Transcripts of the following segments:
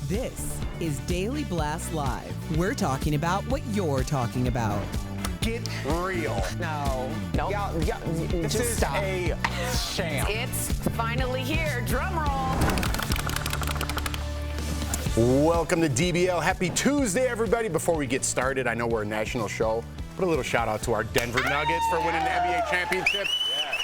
This is Daily Blast Live. We're talking about what you're talking about. Get real. No. Y'all, This just is stop. a sham. It's finally here. Drum roll. Welcome to DBL. Happy Tuesday, everybody. Before we get started, I know we're a national show. Put a little shout out to our Denver Nuggets for winning the NBA championship.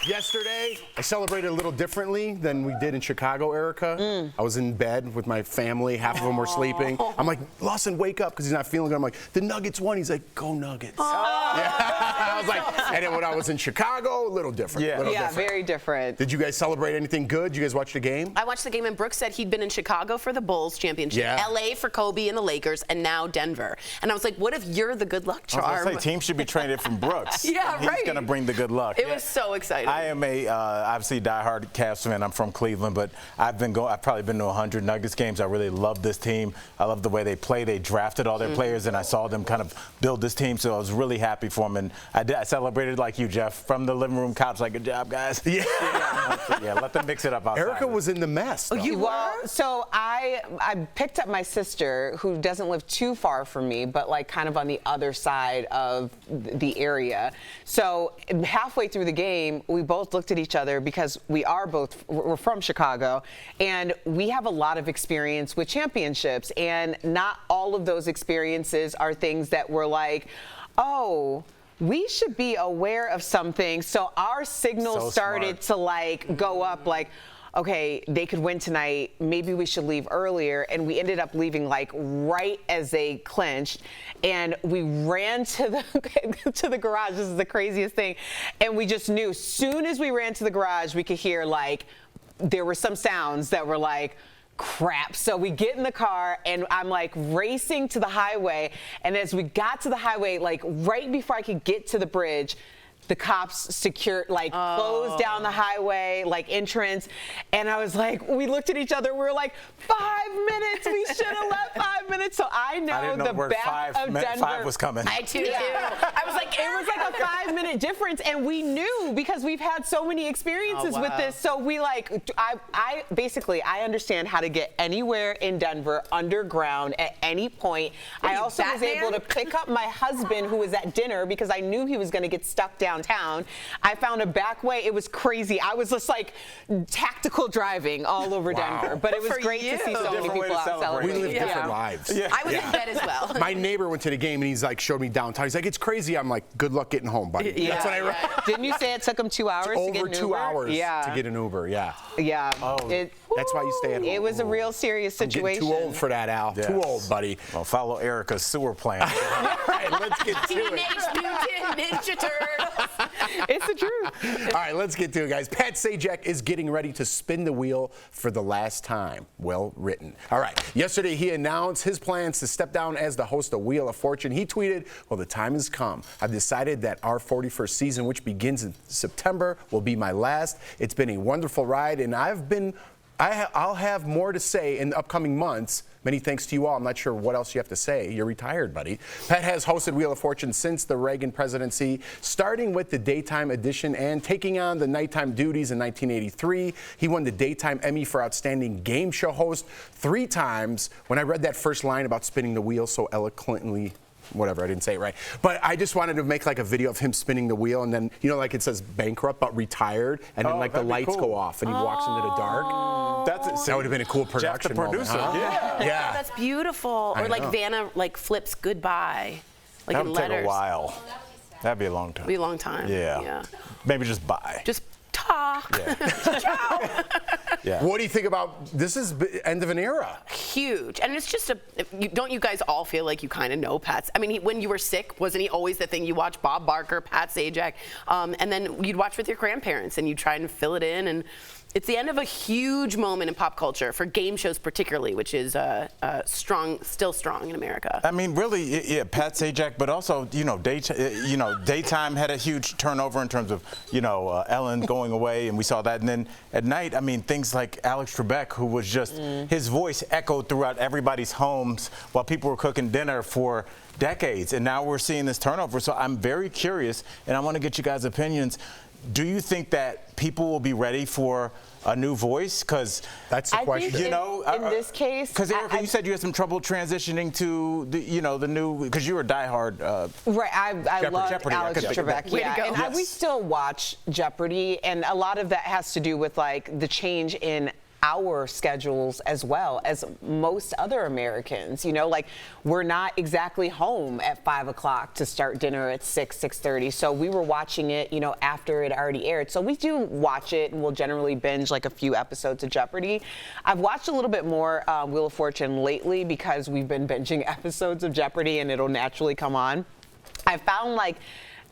Yesterday, I celebrated a little differently than we did in Chicago, Erica. I was in bed with my family. Half of them were sleeping. I'm like, Lawson, wake up, because he's not feeling good. I'm like, the Nuggets won. He's like, go Nuggets. Yeah. I was like, and then when I was in Chicago, a little different. Yeah, very different. Did you guys celebrate anything good? Did you guys watch the game? I watched the game, and Brooks said he'd been in Chicago for the Bulls championship, LA for Kobe and the Lakers, and now Denver. And I was like, what if you're the good luck charm? I was going to say, teams should be trained from Brooks. Yeah, He's right. going to bring the good luck. It was so exciting. I am a obviously diehard Cavs fan. I'm from Cleveland, but I've probably been to 100 Nuggets games. I really love this team. I love the way they play. They drafted all their players, and I saw them kind of build this team. So I was really happy for them, and I celebrated like you, Jeff, from the living room couch. Like, good job, guys. Yeah, let them mix it up outside. Erica was in the mess. Oh, you were? So I picked up my sister, who doesn't live too far from me, but like kind of on the other side of the area. So halfway through the game, we both looked at each other because we're from Chicago, and we have a lot of experience with championships, and not all of those experiences are things that we're like, oh, we should be aware of something. So our signal started to like go up like, okay, they could win tonight. Maybe we should leave earlier. And we ended up leaving like right as they clinched. And we ran to the garage. This is the craziest thing. And we just knew, as soon as we ran to the garage, we could hear like, there were some sounds that were like, crap. So we get in the car, and I'm like racing to the highway. And as we got to the highway, like right before I could get to the bridge, the cops closed down the highway, like entrance. And I was like, we looked at each other, we were like, 5 minutes, we should have left 5 minutes. So I know the back of Denver. 5 was coming. I too. I was like, it was like a 5-minute difference, and we knew because we've had so many experiences with this. So we I understand how to get anywhere in Denver underground at any point. I also was able to pick up my husband, who was at dinner, because I knew he was going to get stuck downtown. I found a back way. It was crazy. I was just like tactical driving all over Denver. But it was great to see so many people out celebrating. We live different lives. I was in bed as well. My neighbor went to the game, and he's like, showed me downtown. He's like, it's crazy. I'm like, good luck getting home, buddy. That's what I wrote. Didn't you say it took him 2 hours to get an Uber? Over 2 hours to get an Uber, yeah. That's why you stay at home. It was a real serious situation. I'm getting too old for that, Al. Yes. Too old, buddy. Well, follow Erica's sewer plan. All right, let's get to it. Teenage Mutant Ninja Turtles. It's the truth. All right, let's get to it, guys. Pat Sajak is getting ready to spin the wheel for the last time. Well written. All right, yesterday he announced his plans to step down as the host of Wheel of Fortune. He tweeted, well, the time has come. I've decided that our 41st season, which begins in September, will be my last. It's been a wonderful ride, and I'll have more to say in the upcoming months. Many thanks to you all. I'm not sure what else you have to say. You're retired, buddy. Pat has hosted Wheel of Fortune since the Reagan presidency, starting with the daytime edition and taking on the nighttime duties in 1983. He won the Daytime Emmy for Outstanding Game Show Host 3 times. When I read that first line about spinning the wheel so eloquently, whatever, I didn't say it right. But I just wanted to make like a video of him spinning the wheel, and then, you know, like it says bankrupt but retired, and then like the lights go off and he walks into the dark. That would have been a cool production. Jeff, the producer. Moment, huh? Yeah. That's beautiful. Or like Vanna like flips goodbye. Like that in would take letters. a while. That'd be a long time. It'd be a long time. Yeah. Maybe just bye. Just talk. Ciao. Yeah. What do you think about this? Is end of an era? Huge. And it's just don't you guys all feel like you kind of know Pat's? I mean, when you were sick, wasn't he always the thing you watch? Bob Barker, Pat Sajak, and then you'd watch with your grandparents and you try and fill it in. And it's the end of a huge moment in pop culture for game shows particularly, which is still strong in America. I mean, really, yeah, Pat Sajak, but also, daytime had a huge turnover in terms of, Ellen going away, and we saw that. And then at night, I mean, things like Alex Trebek, who was just, his voice echoed throughout everybody's homes while people were cooking dinner for decades. And now we're seeing this turnover. So I'm very curious, and I want to get you guys' opinions. do you think that people will be ready for a new voice? Because that's the question. Think in this case, because Erica, you said you had some trouble transitioning to the new, because you were a diehard. Right, I love Alex Trebek. Way to go. And we still watch Jeopardy, and a lot of that has to do with like the change in our schedules as well as most other Americans. Like we're not exactly home at 5 o'clock to start dinner at 6:30. So we were watching it, after it already aired. So we do watch it, and we'll generally binge like a few episodes of Jeopardy. I've watched a little bit more Wheel of Fortune lately because we've been binging episodes of Jeopardy, and it'll naturally come on. I found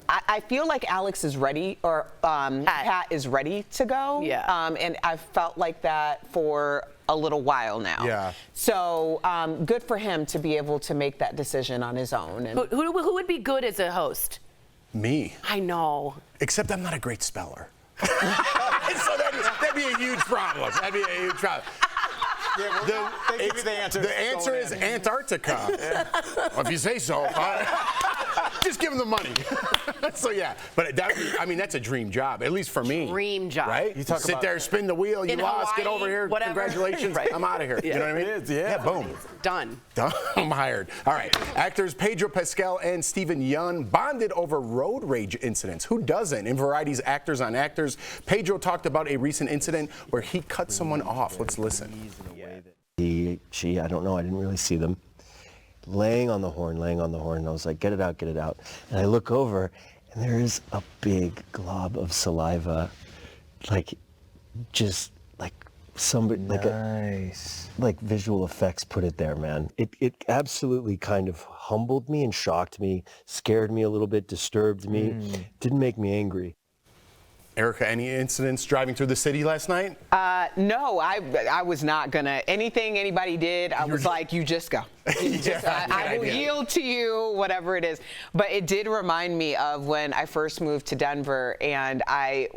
I feel like Alex is ready, or Pat is ready to go. Yeah. And I've felt like that for a little while now. Yeah. So good for him to be able to make that decision on his own. And Who would be good as a host? Me. I know. Except I'm not a great speller. So that'd be a huge problem. That'd be a huge problem. Yeah, give me the answer. The answer is Antarctica. Well, if you say so. Just give them the money. So yeah, but that's a dream job, at least for me. Dream job. Right? You sit there, spin the wheel, you lost, Hawaii, get over here, whatever. congratulations, Right. I'm out of here. Yeah. You know what I mean? It is, yeah. Boom. Done. I'm hired. All right. Actors Pedro Pascal and Stephen Yeun bonded over road rage incidents. Who doesn't? In Variety's Actors on Actors, Pedro talked about a recent incident where he cut someone off. Let's listen. She, I don't know, I didn't really see them. Laying on the horn, and I was like, get it out. And I look over, and there is a big glob of saliva, just like somebody, Nice. like visual effects put it there, man. It absolutely kind of humbled me and shocked me, scared me a little bit, disturbed me, didn't make me angry. Erica, any incidents driving through the city last night? No, I was not gonna. Anything anybody did, I was like, you just go. I will yield to you, whatever it is. But it did remind me of when I first moved to Denver, and I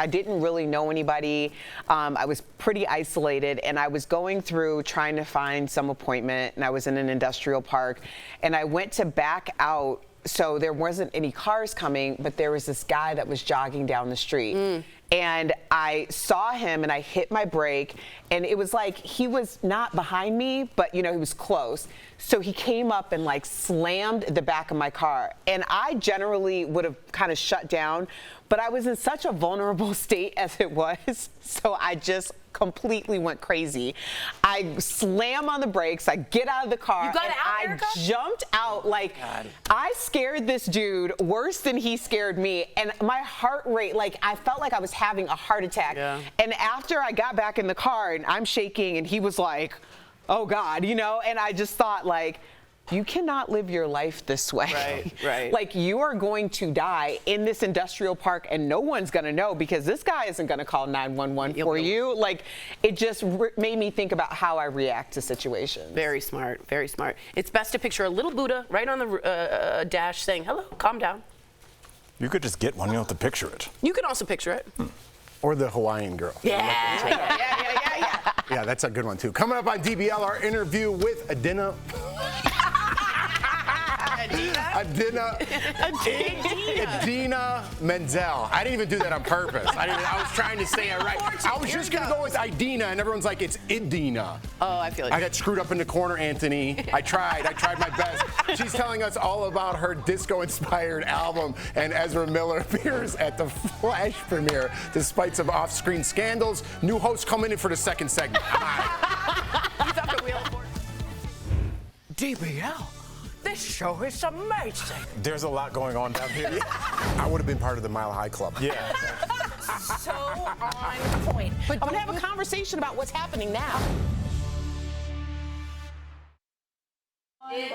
didn't really know anybody. I was pretty isolated, and I was going through trying to find some appointment, and I was in an industrial park, and I went to back out. So there wasn't any cars coming, but there was this guy that was jogging down the street. And I saw him, and I hit my brake, and it was like he was not behind me, but he was close. So he came up and slammed the back of my car. And I generally would have kind of shut down, but I was in such a vulnerable state as it was. So I just completely went crazy. I slam on the brakes, I get out of the car, You got and out, I Erica? jumped out I scared this dude worse than he scared me, and my heart rate, I felt like I was having a heart attack. Yeah. And after I got back in the car, and I'm shaking, and he was like, oh God, and I just thought you cannot live your life this way. Right. You are going to die in this industrial park, and no one's going to know because this guy isn't going to call 911 for you. It just made me think about how I react to situations. Very smart, very smart. It's best to picture a little Buddha right on the dash saying, hello, calm down. You could just get one, you don't have to picture it. You can also picture it. Or the Hawaiian girl. Yeah. Yeah, that's a good one too. Coming up on DBL, our interview with Adina Menzel. I didn't even do that on purpose. I was trying to say it right. I was just going to go with Idina, and everyone's like, it's Idina. Oh, I feel like I got screwed up in the corner, Anthony. I tried my best. She's telling us all about her disco-inspired album, and Ezra Miller appears at the Flash premiere despite some off-screen scandals. New hosts coming in for the second segment. he's up the wheel for DBL. This show is amazing. There's a lot going on down here. I would have been part of the Mile High Club. Yeah. So on point. But I'm going to have a conversation about what's happening now.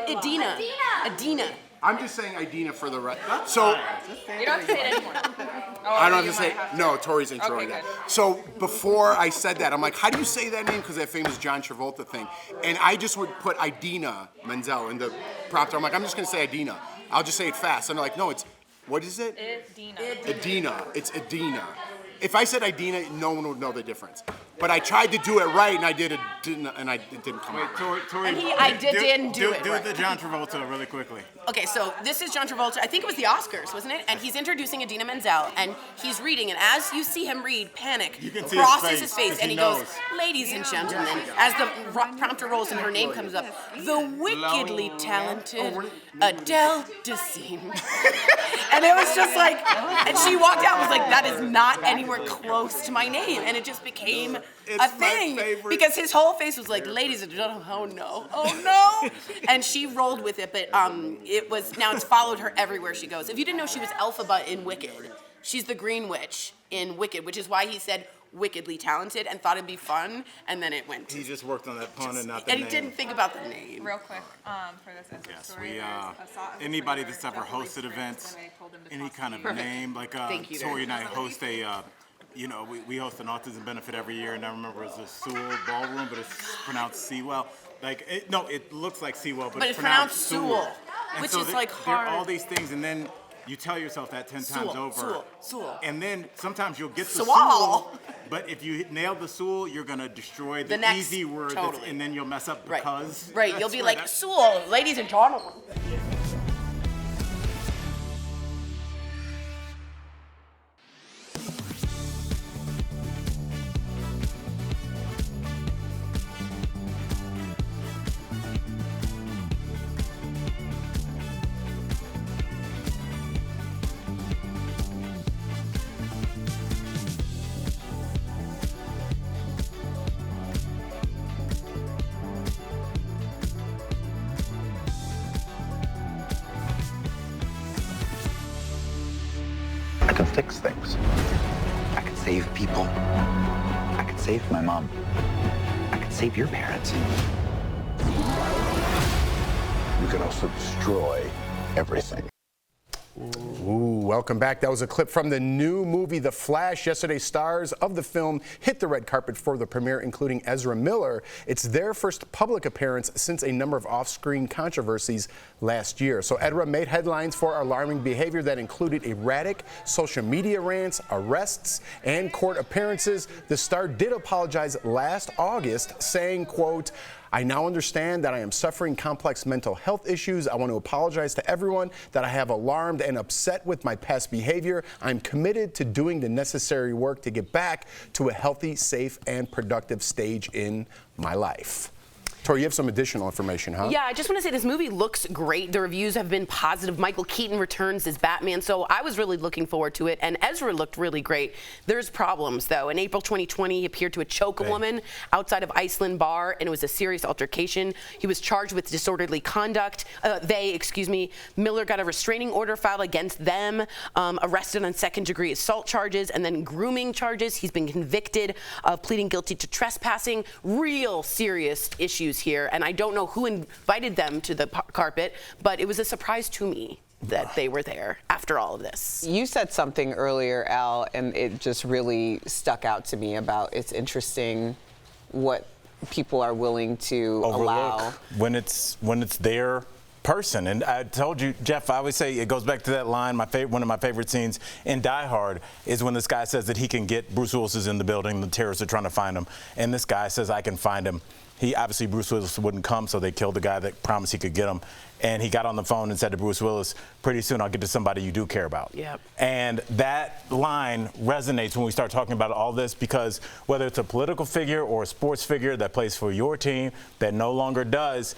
Adina. I'm just saying Idina for the right. So You don't have to say it anymore. I don't have to say no. Tori's ain't throwing Okay, that. So before I said that, I'm like, how do you say that name? Because that famous John Travolta thing, and I just would put Idina Menzel in the prompter. I'm like, I'm just gonna say Idina. I'll just say it fast. And they're like, no, it's what is it? Idina. Adina. It's Adina. If I said Idina, no one would know the difference. but I tried to do it right, and I did it, it didn't come out. And I didn't do it Do right. the John Travolta really quickly. Okay, so this is John Travolta. I think it was the Oscars, wasn't it? And he's introducing Idina Menzel, and he's reading. And as you see him read, panic You can see crosses his his face, face, and he knows. goes, "Ladies and gentlemen," as the prompter rolls and her name comes up, "the wickedly talented Adele Dazeem." And it was just like, and she walked out and was like, "That is not anywhere close to my name," and it just became It's a my thing favorite. because his whole face was like, "Ladies and gentlemen, oh no," and she rolled with it. But it's followed her everywhere she goes. If you didn't know, she was Elphaba in Wicked. She's the Green Witch in Wicked, which is why he said wickedly talented and thought it'd be fun, and then it went. He just worked on that pun and not the And name. he didn't think about the name. Real quick, for this Ezra Yes, story, we, there's a thought of anybody this that's where ever Jeff hosted Lee's events, when I told him to any toss kind of Perfect. name, like Thank you, Tori Darren. and I host we host an autism benefit every year, and I remember it's a Sewell Ballroom, but it's pronounced Sewell. It looks like Sewell, But it's pronounced Sewell, And which so is like there are hard. all these things, and then you tell yourself that 10 times over. Sewell. And then sometimes you'll get the Sewell. Sewell, but if you nail the Sewell, you're going to destroy the next- easy word, totally. and then you'll mess up Right. because. Right, you'll That's be where like, "Sewell, ladies and gentlemen." I can fix things. I can save people. I can save my mom. I can save your parents. You can also destroy everything. Ooh, welcome back. That was a clip from the new movie The Flash. Yesterday, stars of the film hit the red carpet for the premiere, including Ezra Miller. It's their first public appearance since a number of off-screen controversies last year. So Ezra made headlines for alarming behavior that included erratic social media rants, arrests, and court appearances. The star did apologize last August, saying, quote, "I now understand that I am suffering complex mental health issues. I want to apologize to everyone that I have alarmed and upset with my past behavior. I'm committed to doing the necessary work to get back to a healthy, safe, and productive stage in my life." Tori, you have some additional information, huh? Yeah, I just want to say this movie looks great. The reviews have been positive. Michael Keaton returns as Batman, so I was really looking forward to it. And Ezra looked really great. There's problems, though. In April 2020, he appeared to choke a woman outside of Iceland Bar, and it was a serious altercation. He was charged with disorderly conduct. Miller got a restraining order filed against them, arrested on second-degree assault charges, and then grooming charges. He's been convicted of pleading guilty to trespassing. Real serious issues here, and I don't know who invited them to the carpet, but it was a surprise to me that they were there after all of this. You said something earlier, Al, and it just really stuck out to me about it's interesting what people are willing to allow when it's their person. And I told you, Jeff, I always say it goes back to that line. One of my favorite scenes in Die Hard is when this guy says that he can get Bruce Willis is in the building, the terrorists are trying to find him, and this guy says, "I can find him." Bruce Willis wouldn't come, so they killed the guy that promised he could get him. And he got on the phone and said to Bruce Willis, "Pretty soon I'll get to somebody you do care about." Yep. And that line resonates when we start talking about all this, because whether it's a political figure or a sports figure that plays for your team that no longer does,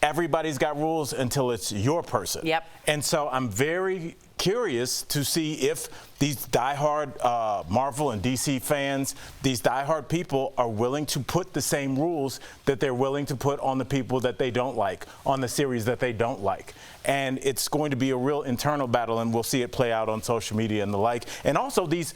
everybody's got rules until it's your person. Yep. And so I'm very curious to see if these diehard Marvel and DC fans, these diehard people, are willing to put the same rules that they're willing to put on the people that they don't like, on the series that they don't like. And it's going to be a real internal battle, and we'll see it play out on social media and the like. And also these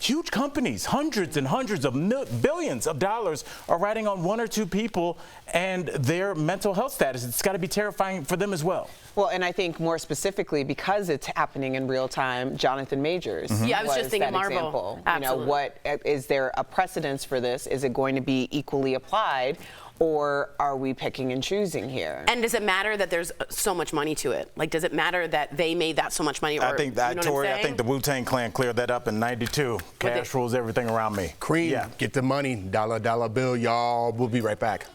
huge companies, hundreds and hundreds of billions of dollars, are riding on one or two people and their mental health status. It's got to be terrifying for them as well. Well, and I think more specifically because it's happening in real time, Jonathan Majors. Yeah, I was just thinking that Marvel. Example. Absolutely. You know, is there a precedence for this? Is it going to be equally applied? or are we picking and choosing here? And does it matter that there's so much money to it? Like, does it matter that they made that so much money? Or, I think that, you know Tori, I think the Wu-Tang Clan cleared that up in '92. Cash rules everything around me. Cream, get the money, dollar bill, y'all. We'll be right back.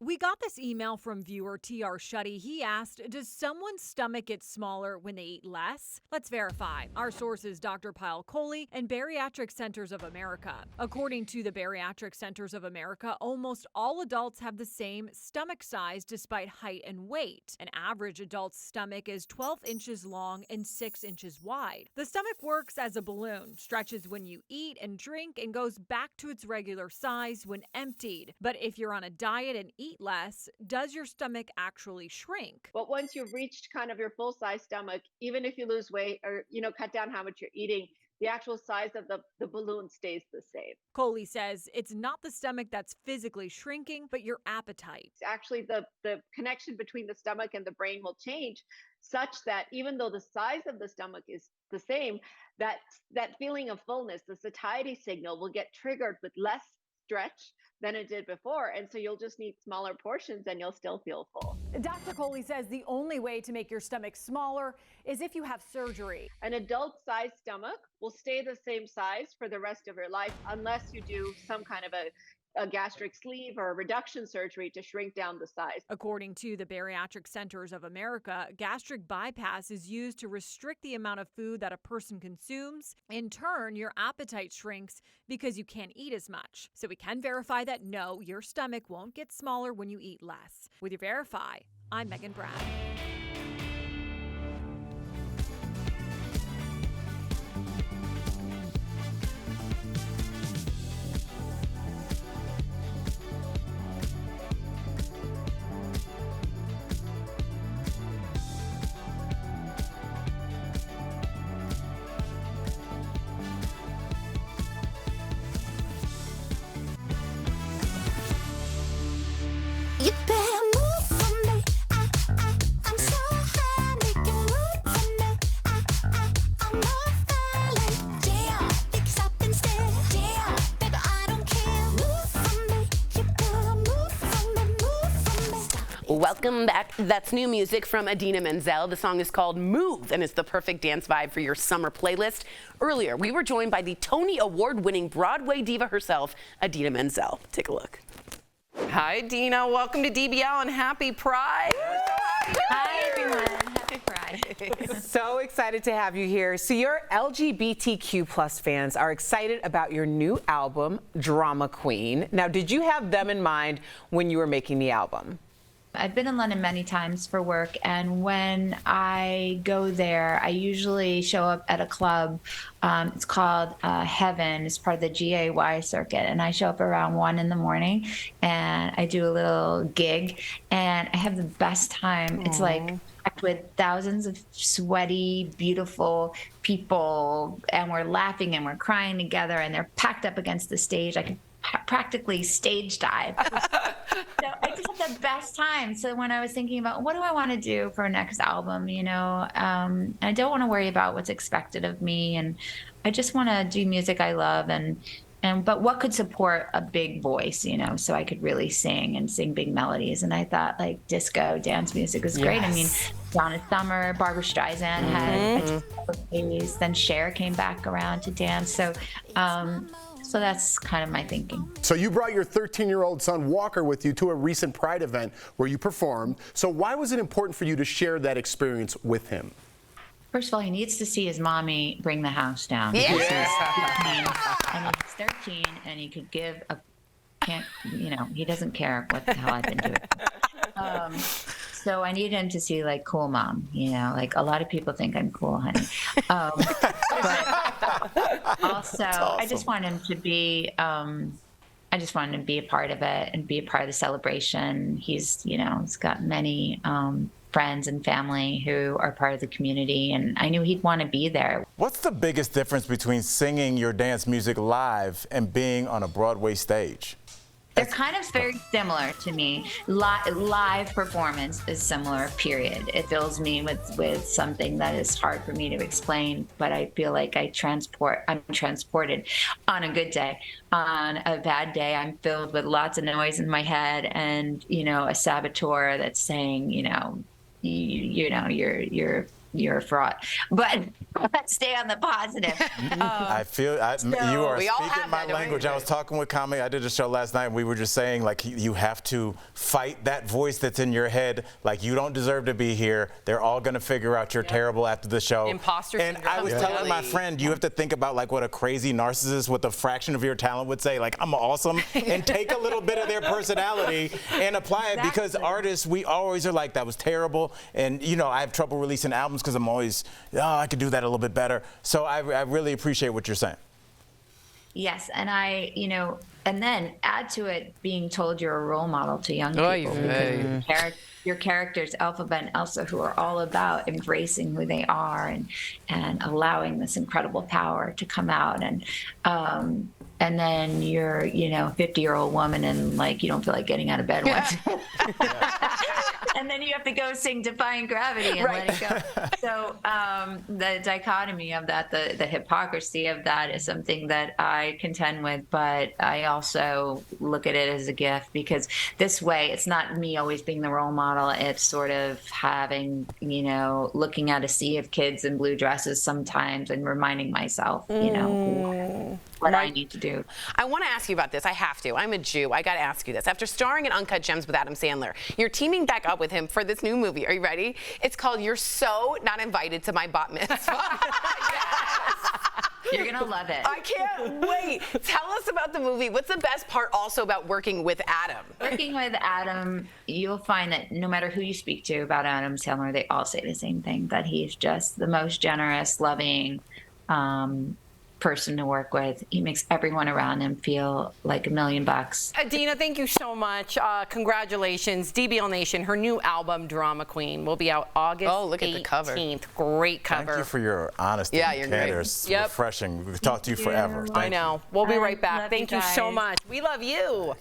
We got this email from viewer TR Shuddy. He asked, does someone's stomach get smaller when they eat less? Let's verify. Our sources, Dr. Pyle Coley and Bariatric Centers of America. According to the Bariatric Centers of America, almost all adults have the same stomach size despite height and weight. An average adult's stomach is 12 inches long and 6 inches wide. The stomach works as a balloon, stretches when you eat and drink, and goes back to its regular size when emptied. But if you're on a diet and eat less, does your stomach actually shrink? But once you've reached kind of your full size stomach, even if you lose weight or, cut down how much you're eating, the actual size of the balloon stays the same. Coley says it's not the stomach that's physically shrinking, but your appetite. Actually, the connection between the stomach and the brain will change such that even though the size of the stomach is the same, that feeling of fullness, the satiety signal, will get triggered with less stretch than it did before. And so you'll just need smaller portions and you'll still feel full. Dr. Coley says the only way to make your stomach smaller is if you have surgery. An adult-sized stomach will stay the same size for the rest of your life unless you do some kind of a gastric sleeve or a reduction surgery to shrink down the size. According to the Bariatric Centers of America, gastric bypass is used to restrict the amount of food that a person consumes. In turn, your appetite shrinks because you can't eat as much. So we can verify that no, your stomach won't get smaller when you eat less. With your Verify, I'm Megan Brad. Welcome back. That's new music from Idina Menzel. The song is called Move, and it's the perfect dance vibe for your summer playlist. Earlier, we were joined by the Tony Award-winning Broadway diva herself, Idina Menzel. Take a look. Hi, Dina. Welcome to DBL and happy Pride. Hi, everyone. Happy Pride. So excited to have you here. So your LGBTQ plus fans are excited about your new album, Drama Queen. Now, did you have them in mind when you were making the album? I've been in London many times for work, and when I go there, I usually show up at a club. It's called Heaven. It's part of the GAY circuit, and I show up around 1 in the morning, and I do a little gig, and I have the best time. Aww. It's like packed with thousands of sweaty, beautiful people, and we're laughing and we're crying together, and they're packed up against the stage. I can practically stage dive. So I just had the best time. So when I was thinking about what do I want to do for our next album, I don't want to worry about what's expected of me, and I just want to do music I love, but what could support a big voice, so I could really sing and sing big melodies. And I thought like disco dance music was great. Yes. I mean, Donna Summer, Barbra Streisand had days. Then Cher came back around to dance. So that's kind of my thinking. So you brought your 13-year-old son Walker with you to a recent Pride event where you performed. So why was it important for you to share that experience with him? First of all, he needs to see his mommy bring the house down. Yeah. He's 13, and he could give he doesn't care what the hell I've been doing. So I need him to see like cool mom, like a lot of people think I'm cool, honey. But also awesome. I just want him to be, a part of it and be a part of the celebration. He's got many friends and family who are part of the community, and I knew he'd want to be there. What's the biggest difference between singing your dance music live and being on a Broadway stage? They're kind of very similar to me. Live performance is similar, period. It fills me with something that is hard for me to explain, but I feel like I'm transported on a good day. On a bad day, I'm filled with lots of noise in my head and, a saboteur that's saying, you're a fraud. But let's stay on the positive. I feel you are speaking my language. I was talking with Kami. I did a show last night, and we were just saying, like, you have to fight that voice that's in your head. Like, you don't deserve to be here. They're all going to figure out you're terrible after the show. Imposter syndrome. And I was telling my friend, you have to think about, like, what a crazy narcissist with a fraction of your talent would say. Like, I'm awesome. And take a little bit of their personality and apply it. Because artists, we always are like, that was terrible. And, I have trouble releasing albums because I'm always, I could do that a little bit better. So I really appreciate what you're saying. Yes, and and then add to it being told you're a role model to young people. Because your characters, Alphaba and Elsa, who are all about embracing who they are and allowing this incredible power to come out. And then you're, a 50-year-old woman and, like, you don't feel like getting out of bed once. And then you have to go sing Defying Gravity and let it go. So the dichotomy of that, the hypocrisy of that is something that I contend with, but I also look at it as a gift because this way it's not me always being the role model. It's sort of having, looking at a sea of kids in blue dresses sometimes and reminding myself, what I need to do. I want to ask you about this. I have to. I'm a Jew. I got to ask you this. After starring in Uncut Gems with Adam Sandler, you're teaming back up with him for this new movie. Are you ready? It's called You're So Not Invited to My Bat Mitzvah. You're going to love it. I can't wait. Tell us about the movie. What's the best part also about working with Adam? Working with Adam, you'll find that no matter who you speak to about Adam Sandler, they all say the same thing, that he's just the most generous, loving, person to work with. He makes everyone around him feel like $1 million. Adina, thank you so much. Congratulations. DBL Nation, her new album, Drama Queen, will be out August 18th. Look at the cover. Great cover. Thank you for your honesty. Yeah, you're great. It's refreshing. We've talked to you forever. I know. We'll be right back. Thank you so guys. much. We love you.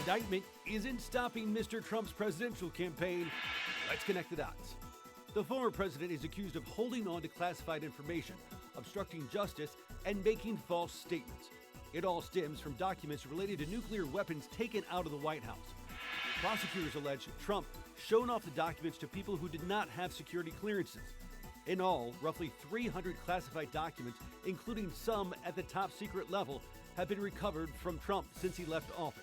indictment isn't stopping Mr. Trump's presidential campaign. Let's connect the dots. The former president is accused of holding on to classified information, obstructing justice, and making false statements. It all stems from documents related to nuclear weapons taken out of the White House. Prosecutors allege Trump shown off the documents to people who did not have security clearances. In all, roughly 300 classified documents, including some at the top secret level, have been recovered from Trump since he left office.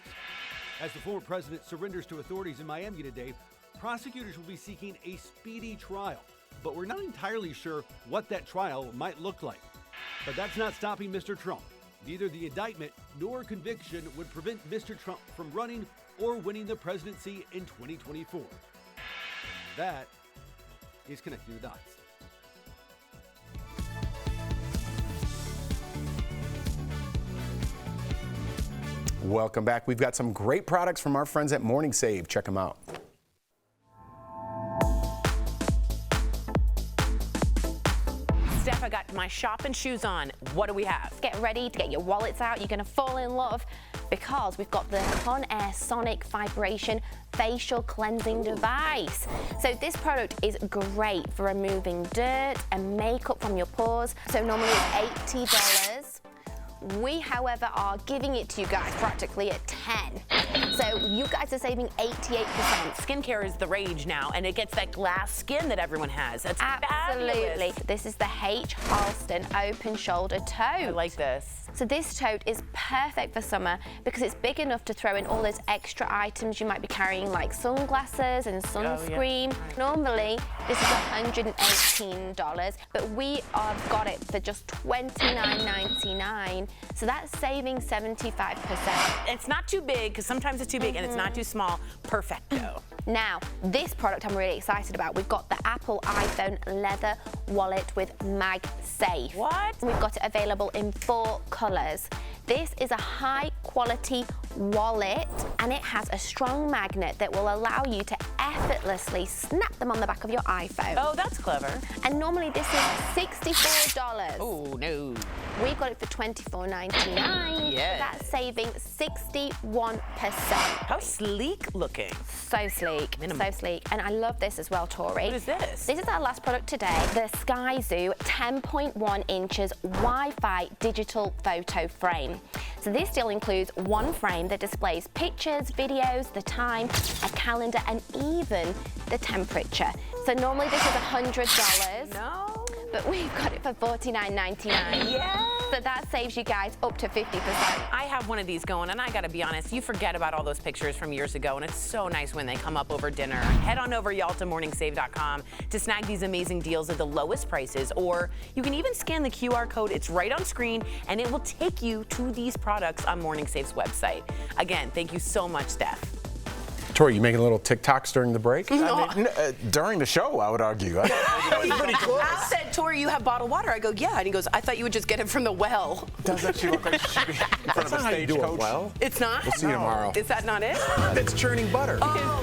As the former president surrenders to authorities in Miami today, prosecutors will be seeking a speedy trial, but we're not entirely sure what that trial might look like. But that's not stopping Mr. Trump. Neither the indictment nor conviction would prevent Mr. Trump from running or winning the presidency in 2024. That is Connecting the Dots. Welcome back. We've got some great products from our friends at Morningsafe. Check them out. Steph, I got my shopping shoes on. What do we have? Get ready to get your wallets out. You're going to fall in love because we've got the Conair Sonic Vibration Facial Cleansing Device. So this product is great for removing dirt and makeup from your pores. So normally it's $80. We, however, are giving it to you guys practically at 10. So you guys are saving 88%. Skincare is the rage now, and it gets that glass skin that everyone has. That's Absolutely. fabulous. This is the H. Halston Open Shoulder Tote. I like this. So this tote is perfect for summer because it's big enough to throw in all those extra items you might be carrying, like sunglasses and sunscreen. Normally, this is $118, but we have got it for just $29.99. So that's saving 75%. It's not too big, because sometimes it's too big, and it's not too small. Perfecto. Now, this product I'm really excited about. We've got the Apple iPhone leather wallet with MagSafe. What? We've got it available in 4 colors. This is a high quality wallet, and it has a strong magnet that will allow you to effortlessly snap them on the back of your iPhone. Oh, that's clever. And normally this is $64. Oh, no. We've got it for $24.99. Yes. That's saving 61%. How sleek looking. So sleek, so sleek. And I love this as well, Tori. What is this? This is our last product today, the Sky Zoo 10.1 inches Wi-Fi digital photo frame. So this still includes one frame that displays pictures, videos, the time, a calendar, and even the temperature. So normally this is $100. No. But we've got it for $49.99. Yeah. So that saves you guys up to 50%. I have one of these going, and I gotta be honest, you forget about all those pictures from years ago, and it's so nice when they come up over dinner. Head on over, y'all, to morningsafe.com to snag these amazing deals at the lowest prices, or you can even scan the QR code. It's right on screen, and it will take you to these products on Morningsafe's website. Again, thank you so much, Steph. Tori, you making little TikToks during the break? I mean, during the show, I would argue. Pretty close. I said, Tori, you have bottled water. I go, yeah. And he goes, I thought you would just get it from the well. Doesn't she look like she should be in front of a stagecoach? Well, It's not? we'll see you tomorrow. Is that not it? It's churning butter. Oh.